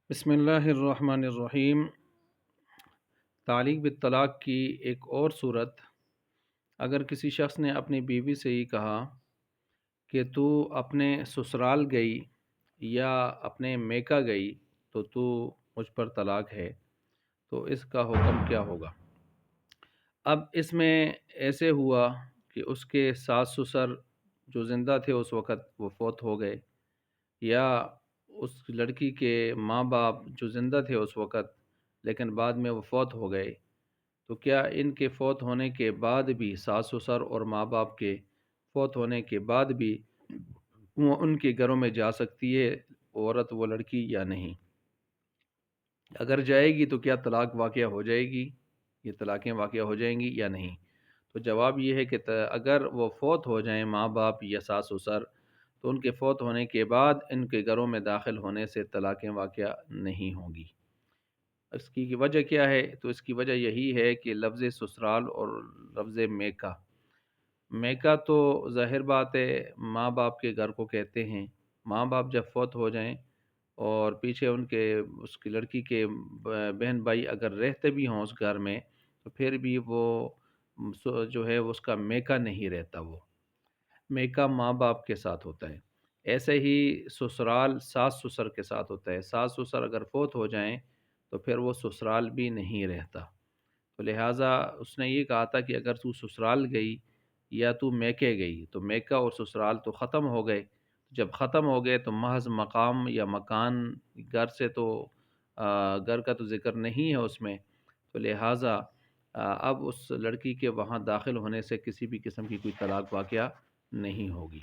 بسم اللہ الرحمن الرحیم۔ تعلیق بالطلاق کی ایک اور صورت، اگر کسی شخص نے اپنی بیوی سے یہ کہا کہ تو اپنے سسرال گئی یا اپنے میکہ گئی تو مجھ پر طلاق ہے، تو اس کا حکم کیا ہوگا؟ اب اس میں ایسے ہوا کہ اس کے ساس سسر جو زندہ تھے اس وقت وہ فوت ہو گئے، یا اس لڑکی کے ماں باپ جو زندہ تھے اس وقت لیکن بعد میں وہ فوت ہو گئے، تو کیا ان کے فوت ہونے کے بعد بھی ساس سسر اور ماں باپ کے فوت ہونے کے بعد بھی وہ ان کے گھروں میں جا سکتی ہے عورت، وہ لڑکی، یا نہیں؟ اگر جائے گی تو کیا طلاق واقع ہو جائے گی، یہ طلاقیں واقع ہو جائیں گی یا نہیں؟ تو جواب یہ ہے کہ اگر وہ فوت ہو جائیں ماں باپ یا ساس سسر، تو ان کے فوت ہونے کے بعد ان کے گھروں میں داخل ہونے سے طلاقیں واقع نہیں ہوں گی۔ اس کی وجہ کیا ہے؟ تو اس کی وجہ یہی ہے کہ لفظ سسرال اور لفظ میکہ، میکہ تو ظاہر بات ہے ماں باپ کے گھر کو کہتے ہیں۔ ماں باپ جب فوت ہو جائیں اور پیچھے ان کے اس کی لڑکی کے بہن بھائی اگر رہتے بھی ہوں اس گھر میں، تو پھر بھی وہ جو ہے اس کا میکہ نہیں رہتا، وہ میکہ ماں باپ کے ساتھ ہوتا ہے۔ ایسے ہی سسرال ساس سسر کے ساتھ ہوتا ہے، ساس سسر اگر فوت ہو جائیں تو پھر وہ سسرال بھی نہیں رہتا۔ تو لہٰذا اس نے یہ کہا تھا کہ اگر تو سسرال گئی یا تو میکے گئی، تو میکہ اور سسرال تو ختم ہو گئے۔ جب ختم ہو گئے تو محض مقام یا مکان گھر سے تو گھر کا تو ذکر نہیں ہے اس میں، تو لہٰذا اب اس لڑکی کے وہاں داخل ہونے سے کسی بھی قسم کی کوئی طلاق واقعہ نہیں ہوگی۔